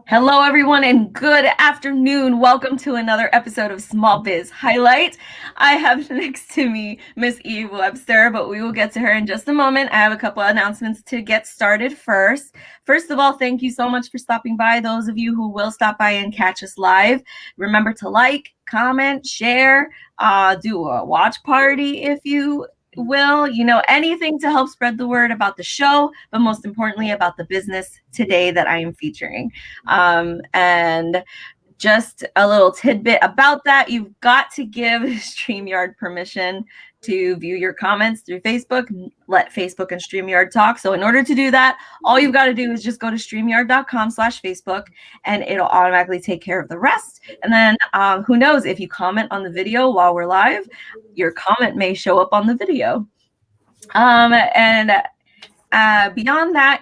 Hello, everyone, and good afternoon. Welcome to another episode of Small Biz Highlight. I have next to me Miss Eve Webster, but we will get to her in just a moment. I have a couple of announcements to get started first. First of all, thank you so much for stopping by. Those of you who will stop by and catch us live, remember to like, comment, share, do a watch party if you will, anything to help spread the word about the show, but most importantly about the business today that I am featuring. And just a little tidbit about that, you've got to give StreamYard permission to view your comments through Facebook. Let Facebook and StreamYard talk. So in order to do that, all you've got to do is just go to streamyard.com/Facebook and it'll automatically take care of the rest. And then who knows, if you comment on the video while we're live, your comment may show up on the video. And beyond that,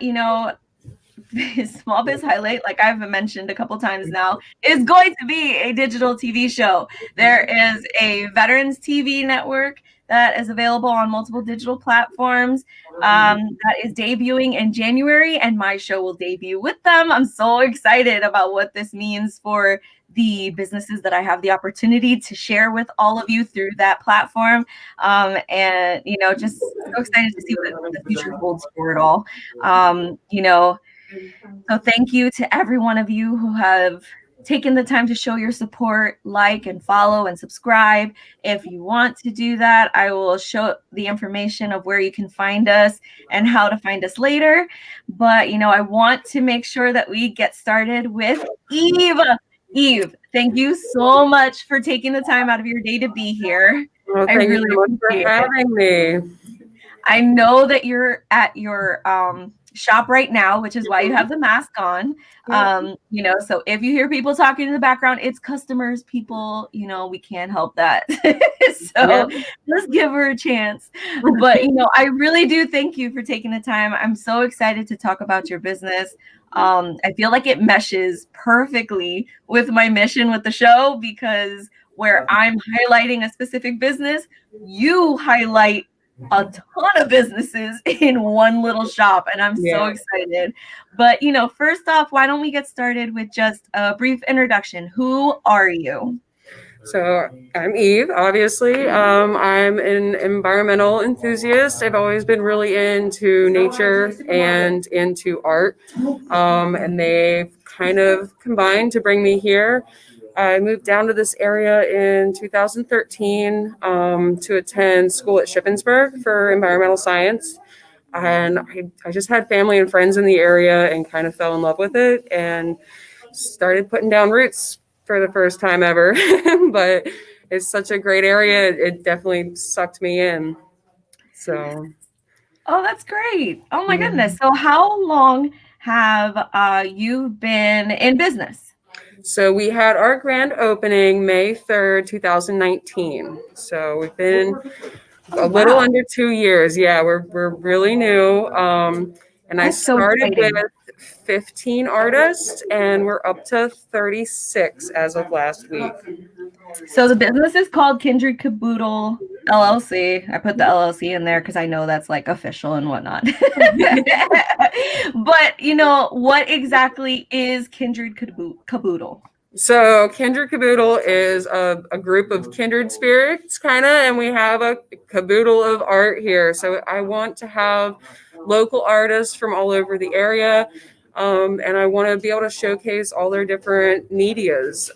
Small Biz Highlight, like I've mentioned a couple times now, is going to be a digital TV show. There is a veterans TV network that is available on multiple digital platforms that is debuting in January, and my show will debut with them. I'm so excited about what this means for the businesses that I have the opportunity to share with all of you through that platform. And, just so excited to see what the future holds for it all. So thank you to every one of you who have taken the time to show your support, like and follow and subscribe. If you want to do that, I will show the information of where you can find us and how to find us later. But, I want to make sure that we get started with Eve. Eve, thank you so much for taking the time out of your day to be here. Well, thank you so much for having me. I know that you're at your shop right now, which is why you have the mask on. So if you hear people talking in the background, it's customers, people, we can't help that. So let's give her a chance. But, I really do thank you for taking the time. I'm so excited to talk about your business. I feel like it meshes perfectly with my mission with the show, because where I'm highlighting a specific business, you highlight a ton of businesses in one little shop, and I'm so excited. But first off, why don't we get started with just a brief introduction? Who are you? So I'm Eve, obviously. I'm an environmental enthusiast. I've always been really into nature and into art, and they've kind of combined to bring me here. I moved down to this area in 2013 to attend school at Shippensburg for environmental science. And I just had family and friends in the area and kind of fell in love with it and started putting down roots for the first time ever. But it's such a great area. It definitely sucked me in. So. Oh, that's great. Oh, my goodness. So how long have you been in business? So we had our grand opening May 3rd, 2019. So we've been a little under 2 years. Yeah, we're really new. And I started with 15 artists, and we're up to 36 as of last week. So the business is called Kindred Kaboodle LLC. I put the LLC in there because I know that's like official and whatnot. But what exactly is Kindred Kaboodle? So Kindred Kaboodle is a group of kindred spirits, kind of, and we have a caboodle of art here. So I want to have local artists from all over the area, and I want to be able to showcase all their different medias.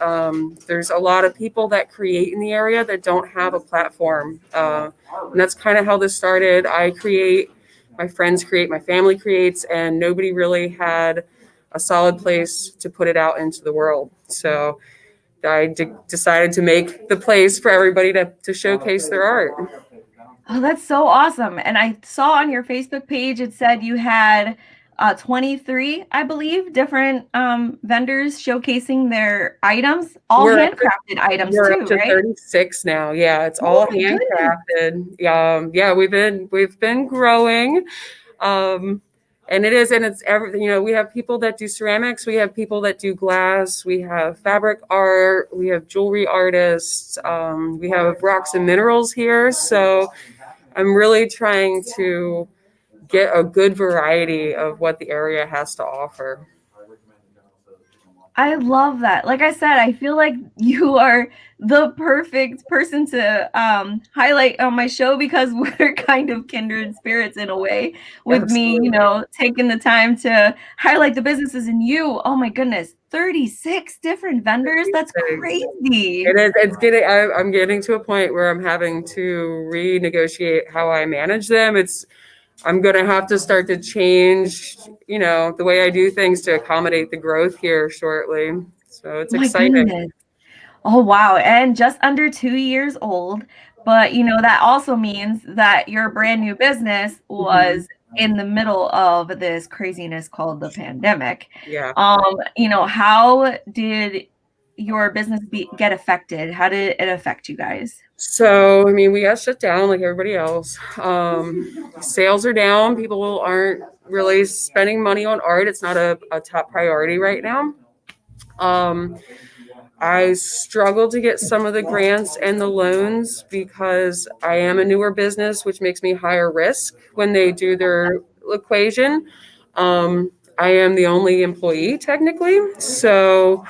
There's a lot of people that create in the area that don't have a platform, and that's kind of how this started. I create, my friends create, my family creates, and nobody really had a solid place to put it out into the world. So I decided to make the place for everybody to showcase their art. Oh, that's so awesome. And I saw on your Facebook page, it said you had 23, I believe, different vendors showcasing their items, all handcrafted items we're too, up to right? 36 now. Yeah, it's all handcrafted. Yeah, we've been growing. And it's everything. We have people that do ceramics, we have people that do glass, we have fabric art, we have jewelry artists, we have rocks and minerals here. So I'm really trying to get a good variety of what the area has to offer. I love that. Like I said, I feel like you are the perfect person to highlight on my show because we're kind of kindred spirits in a way with me, you Absolutely. know, taking the time to highlight the businesses and you. Oh my goodness, 36 different vendors. That's crazy. It is. It's getting. I'm getting to a point where I'm having to renegotiate how I manage them. I'm going to have to start to change, the way I do things to accommodate the growth here shortly. So it's Oh my exciting. goodness. Oh, wow. And just under 2 years old. But, you know, that also means that your brand new business Mhm. was in the middle of this craziness called the pandemic. Yeah. You know, how did your business get affected? How did it affect you guys? So, I mean, we got shut down like everybody else. Sales are down. People aren't really spending money on art. It's not a top priority right now. Um, I struggle to get some of the grants and the loans because I am a newer business, which makes me higher risk when they do their equation. I am the only employee technically. So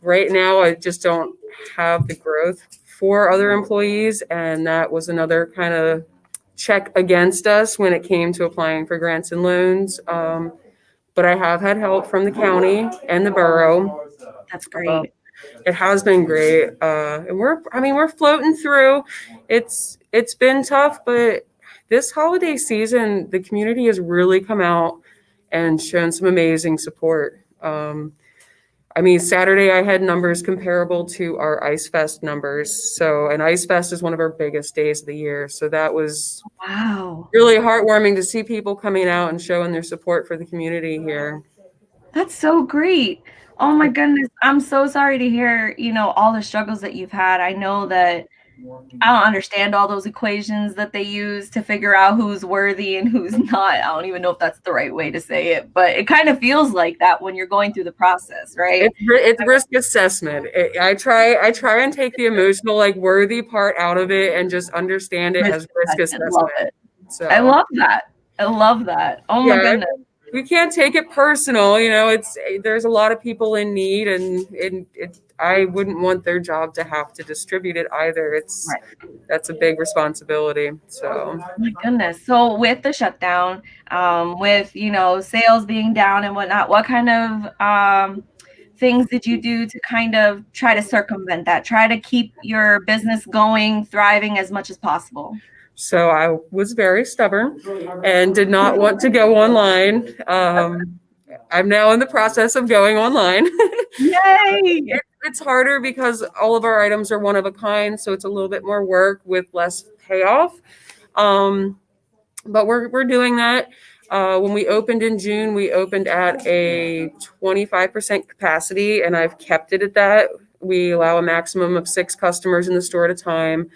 right now, I just don't have the growth for other employees. And that was another kind of check against us when it came to applying for grants and loans. But I have had help from the county and the borough. That's Uh, great. it has been great, and we're floating through. It's been tough, but this holiday season, the community has really come out and shown some amazing support. I mean, Saturday I had numbers comparable to our Ice Fest numbers. So, and Ice Fest is one of our biggest days of the year. So that was Wow. really heartwarming to see people coming out and showing their support for the community here. That's so great. Oh my goodness. I'm so sorry to hear, you know, all the struggles that you've had. I know that I don't understand all those equations that they use to figure out who's worthy and who's not. I don't even know if that's the right way to say it, but it kind of feels like that when you're going through the process, right? It's risk assessment. I try and take the emotional like worthy part out of it and just understand it Risk as risk assessment. Love assessment. it. I So love that. I love that. Oh my yeah, goodness. we can't take it personal. It's there's a lot of people in need, and I wouldn't want their job to have to distribute it either. Right. That's a big responsibility. So Oh my goodness. So with the shutdown, with, you know, sales being down and whatnot, what kind of things did you do to kind of try to circumvent that, try to keep your business going, thriving as much as possible? So I was very stubborn and did not want to go online. I'm now in the process of going online. Yay! It's harder because all of our items are one of a kind, so it's a little bit more work with less payoff. Um, but we're doing that. When we opened in June, we opened at a 25% capacity, and I've kept it at that. We allow a maximum of 6 customers in the store at a time.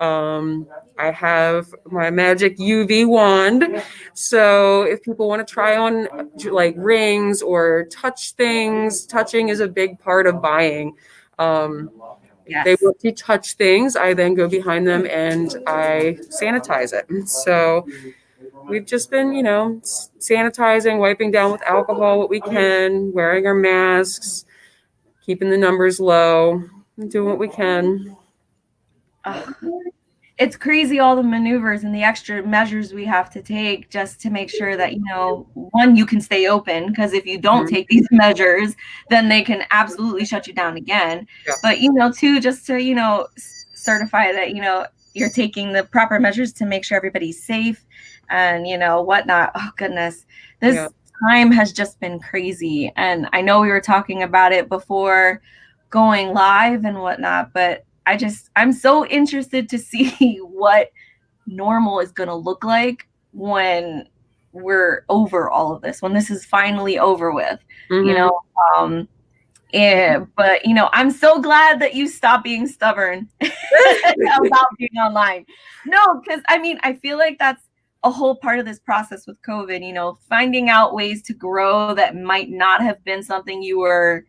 I have my magic UV wand. So if people want to try on like rings or touch things, touching is a big part of buying. If they Yes. want to touch things, I then go behind them and I sanitize it. So we've just been, sanitizing, wiping down with alcohol what we can, wearing our masks, keeping the numbers low, doing what we can. Ugh. It's crazy all the maneuvers and the extra measures we have to take just to make sure that, you know, one, you can stay open, because if you don't Mhm. take these measures, then they can absolutely shut you down again. Yeah. But, you know, two, just to, you know, certify that, you know, you're taking the proper measures to make sure everybody's safe and, you know, whatnot. Oh, goodness. Yeah. This time has just been crazy. And I know we were talking about it before going live and whatnot, but I'm so interested to see what normal is going to look like when we're over all of this, when this is finally over with, you Mhm. know. um but you know, I'm so glad that you stopped being stubborn about being online. No, because I mean, I feel like that's a whole part of this process with COVID, you know, finding out ways to grow that might not have been something you were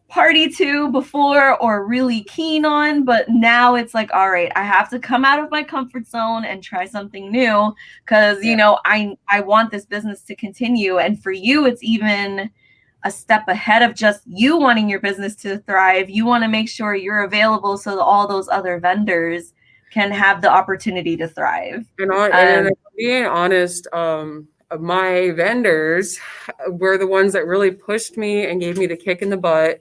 party to before or really keen on, but now it's like, all right, I have to come out of my comfort zone and try something new because, Yeah. you know, I want this business to continue. And for you, it's even a step ahead of just you wanting your business to thrive. You want to make sure you're available so that all those other vendors can have the opportunity to thrive. And being honest, my vendors were the ones that really pushed me and gave me the kick in the butt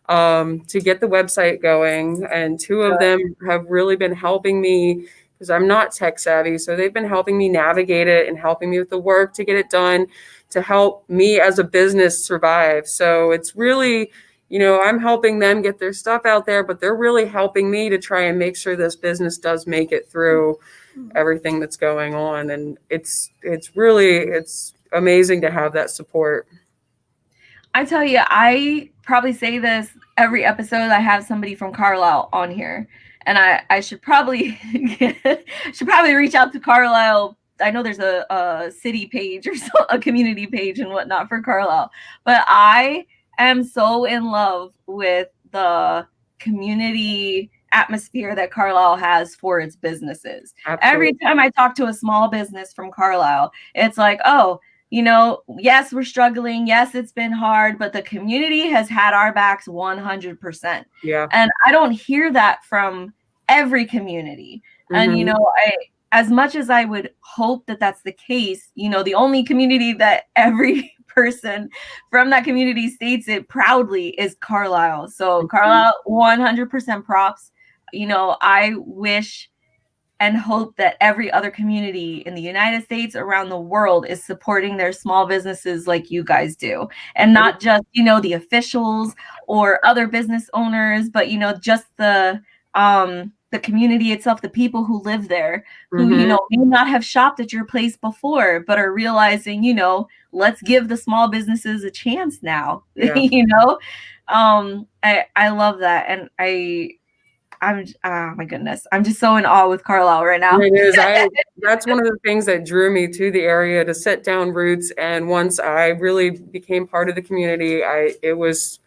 to get the website going. And two of them have really been helping me because I'm not tech savvy. So they've been helping me navigate it and helping me with the work to get it done, to help me as a business survive. So it's really, I'm helping them get their stuff out there, but they're really helping me to try and make sure this business does make it through everything that's going on. And it's amazing to have that support. I tell you, I probably say this every episode. I have somebody from Carlisle on here, and I should probably reach out to Carlisle. I know there's a city page or a community page and whatnot for Carlisle, but I am so in love with the community atmosphere that Carlisle has for its businesses. Absolutely. Every time I talk to a small business from Carlisle, it's like, oh, yes, we're struggling. Yes, it's been hard, but the community has had our backs 100%. Yeah. And I don't hear that from every community. Mm-hmm. And, as much as I would hope that that's the case, the only community that every person from that community states it proudly is Carlisle. So mm-hmm. Carlisle, 100% props. I wish and hope that every other community in the United States, around the world, is supporting their small businesses like you guys do. And not just, the officials or other business owners, but, just the community itself, the people who live there, who, mm-hmm. May not have shopped at your place before, but are realizing, let's give the small businesses a chance now. Yeah. I love that. And oh my goodness, I'm just so in awe with Carlisle right now. It is. That's one of the things that drew me to the area, to set down roots. And once I really became part of the community, it was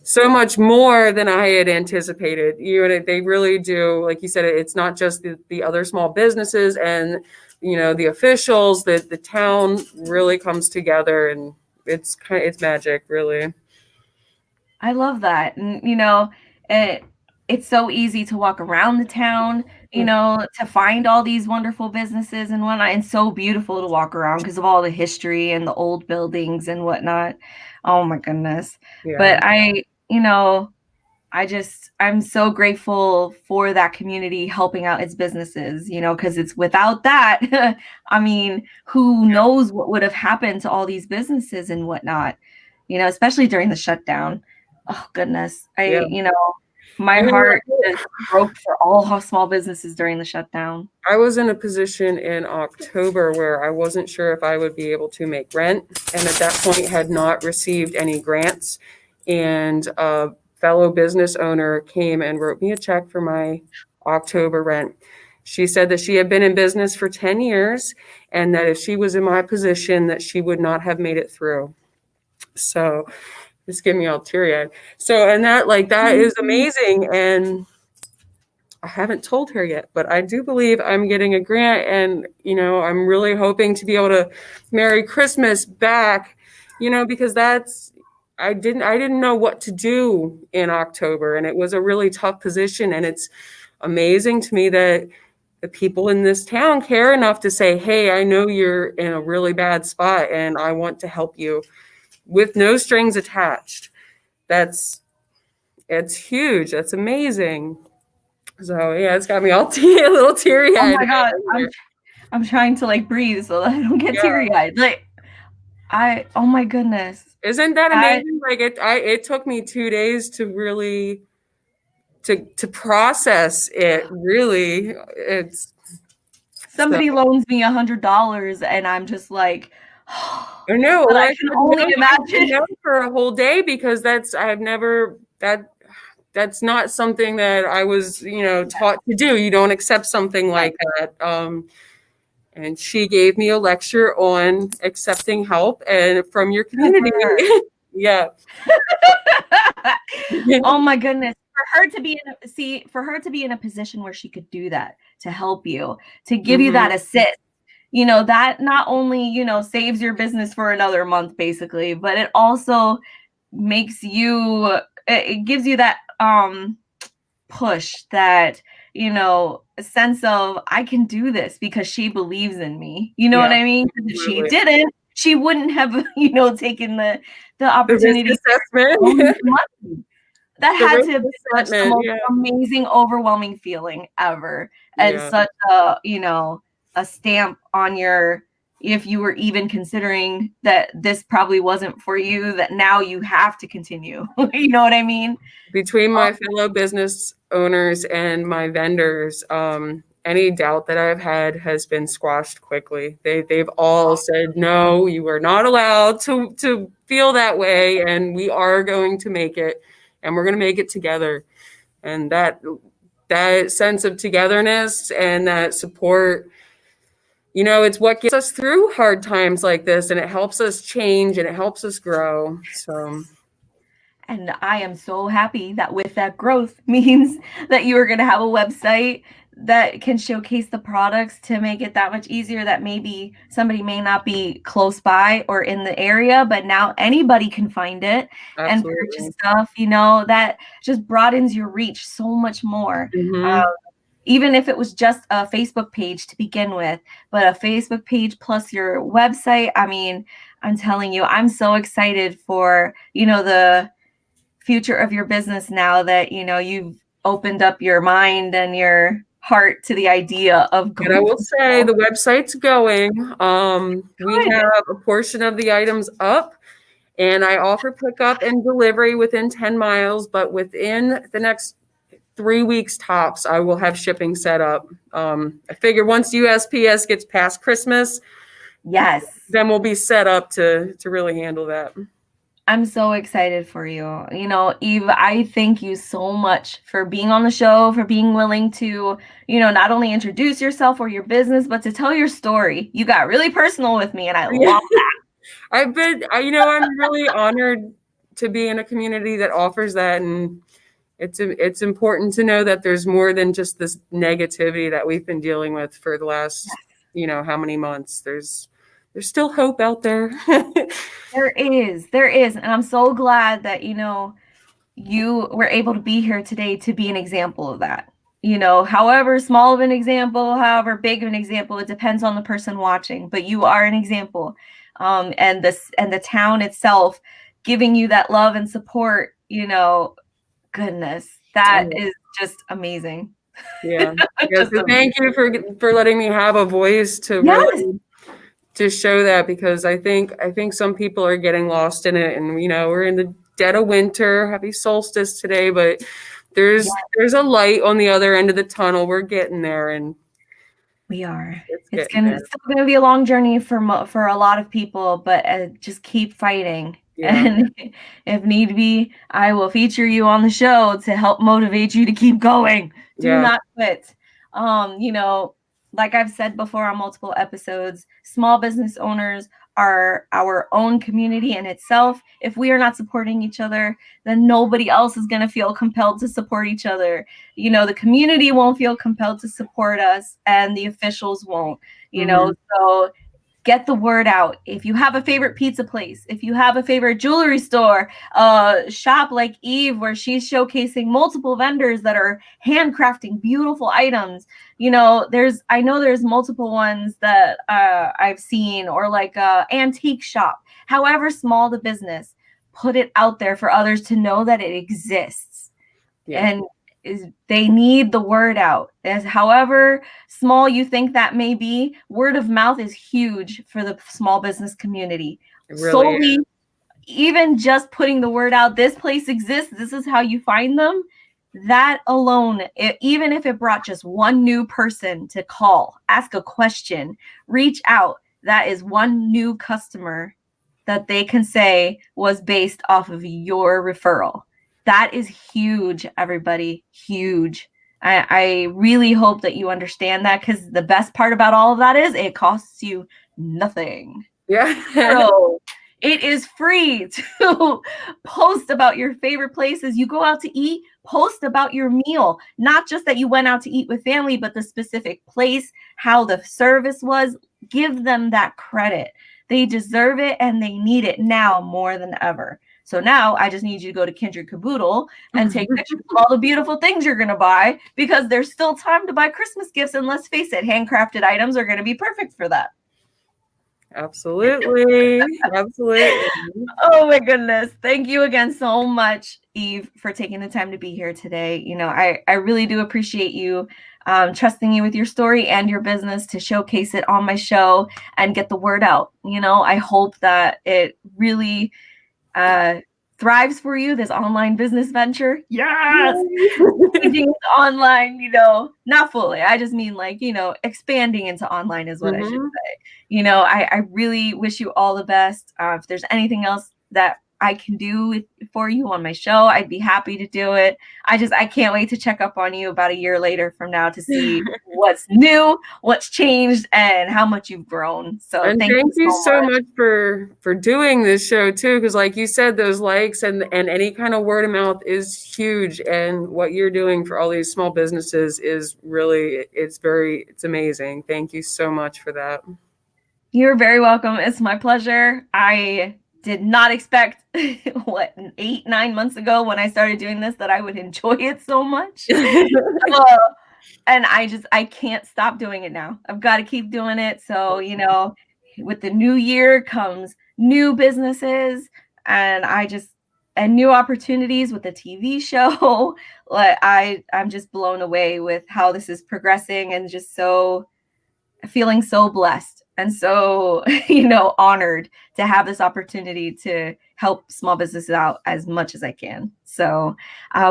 so much more than I had anticipated. They really do, like you said, it's not just the other small businesses and the officials. That the town really comes together, and it's magic, really. I love that, and it's so easy to walk around the town, to find all these wonderful businesses and whatnot, and so beautiful to walk around because of all the history and the old buildings and whatnot. Oh my goodness. Yeah. But I'm so grateful for that community helping out its businesses, because it's without that, I mean, who knows what would have happened to all these businesses and whatnot, especially during the shutdown. Oh goodness. My heart just broke for all small businesses during the shutdown. I was in a position in October where I wasn't sure if I would be able to make rent, and at that point had not received any grants. And a fellow business owner came and wrote me a check for my October rent. She said that she had been in business for 10 years and that if she was in my position, that she would not have made it through. So it's getting me all teary-eyed. So, and that is amazing. And I haven't told her yet, but I do believe I'm getting a grant, and, I'm really hoping to be able to Merry Christmas back, because I didn't know what to do in October, and it was a really tough position. And it's amazing to me that the people in this town care enough to say, hey, I know you're in a really bad spot and I want to help you, with no strings attached. It's huge. That's amazing. So yeah, it's got me all a little teary-eyed. Oh my God. I'm trying to breathe so that I don't get teary-eyed. Oh my goodness. Isn't that amazing? It took me 2 days to really to process it. Really, somebody loans me $100 and I'm just like, I know. I can only imagine for a whole day, because that's not something that I was, taught to do. You don't accept something like that. And she gave me a lecture on accepting help and from your community. Yeah. Oh my goodness. For her to be in a position where she could do that, to help you, to give you that assist, that not only, saves your business for another month basically, but it also makes you, it gives you that push, that, a sense of, I can do this because she believes in me. You know Yeah, what I mean? 'Cause if she absolutely. didn't, she wouldn't have, taken the The risk opportunity to own assessment. the money. That The had risk to have been such the assessment, most yeah. amazing, overwhelming feeling ever, and Yeah. such a stamp on your, if you were even considering that this probably wasn't for you, that now you have to continue. You know what I mean? Between my fellow business owners and my vendors, any doubt that I've had has been squashed quickly. They've all said, no, you are not allowed to feel that way, and we are going to make it, and we're going to make it together. And that sense of togetherness and that support, it's what gets us through hard times like this, and it helps us change and it helps us grow. So And I am so happy that with that growth means that you are going to have a website that can showcase the products to make it that much easier, that maybe somebody may not be close by or in the area, but now anybody can find it and purchase absolutely. stuff, that just broadens your reach so much more. Mm-hmm. Even if it was just a Facebook page to begin with, but a Facebook page plus your website, I mean, I'm telling you, I'm so excited for, the future of your business now that you've opened up your mind and your heart to the idea of And I going will say the website's going. We good. have a portion of the items up, and I offer pickup and delivery within 10 miles, but within the next 3 weeks tops, I will have shipping set up. I figure once USPS gets past Christmas, Yes. then we'll be set up to really handle that. I'm so excited for you. Eve, I thank you so much for being on the show, for being willing to, not only introduce yourself or your business, but to tell your story. You got really personal with me, and I Yeah. love that. I'm really honored to be in a community that offers that, and it's important to know that there's more than just this negativity that we've been dealing with for the last, how many months. There's still hope out there. There is. And I'm so glad that, you were able to be here today to be an example of that. However small of an example, however big of an example, it depends on the person watching, but you are an example. And the town itself giving you that love and support, goodness, that is just amazing. Yeah. Just So thank you for letting me have a voice to yes. really to show that, because I think some people are getting lost in it, and we're in the dead of winter, happy solstice today, but there's a light on the other end of the tunnel. We're getting there, and we are. it's still going to be a long journey for a lot of people, but just keep fighting. Yeah. And if need be, I will feature you on the show to help motivate you to keep going. Do not quit. Like I've said before on multiple episodes, small business owners are our own community in itself. If we are not supporting each other, then nobody else is going to feel compelled to support each other. The community won't feel compelled to support us, and the officials won't, so get the word out. If you have a favorite pizza place, if you have a favorite jewelry store, shop like Eve, where she's showcasing multiple vendors that are handcrafting beautiful items. I know there's multiple ones that I've seen, or like a antique shop. However small the business, put it out there for others to know that it exists. Yeah. And they need the word out. As however small you think that may be, word of mouth is huge for the small business community. It really is. Even just putting the word out, this place exists, this is how you find them, that alone, even if it brought just one new person to call, ask a question, reach out, that is one new customer that they can say was based off of your referral. That is huge, everybody. Huge. I really hope that you understand that, because the best part about all of that is it costs you nothing. Yeah. So It is free to post about your favorite places. You go out to eat, post about your meal, not just that you went out to eat with family, but the specific place, how the service was. Give them that credit. They deserve it and they need it now more than ever. So now I just need you to go to Kindred Kaboodle and take pictures of all the beautiful things you're going to buy, because there's still time to buy Christmas gifts. And let's face it, handcrafted items are going to be perfect for that. Absolutely. Absolutely. Oh my goodness. Thank you again so much, Eve, for taking the time to be here today. You know, I really do appreciate you trusting me with your story and your business to showcase it on my show and get the word out. You know, I hope that it really thrives for you, this online business venture. Yes. Online, you know, not fully. I just mean like, you know, expanding into online is what I should say. You know, I really wish you all the best. If there's anything else that I can do for you on my show, I'd be happy to do it. I can't wait to check up on you about a year later from now to see what's new, what's changed, and how much you've grown. So and thank you so much for doing this show too, because like you said, those likes and any kind of word of mouth is huge, and what you're doing for all these small businesses is really, it's amazing. Thank you so much for that. You're very welcome. It's my pleasure. I did not expect 8-9 months ago when I started doing this that I would enjoy it so much. And I can't stop doing it now. I've got to keep doing it. So, you know, with the new year comes new businesses and new opportunities with the TV show. Like I'm just blown away with how this is progressing, and just feeling so blessed and so, you know, honored to have this opportunity to help small businesses out as much as I can. So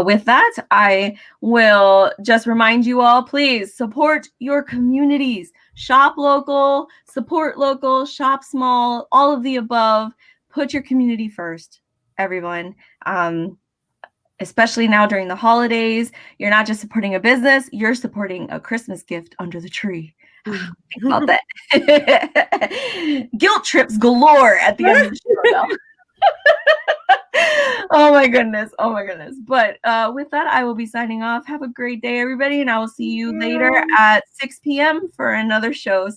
with that, I will just remind you all, please support your communities, shop local, support local, shop small, all of the above. Put your community first, everyone. Especially now during the holidays, you're not just supporting a business, you're supporting a Christmas gift under the tree. Think about that. Guilt trips galore at the end of the show. Oh my goodness. But with that, I will be signing off. Have a great day, everybody, and I will see you later at 6 p.m. for another show.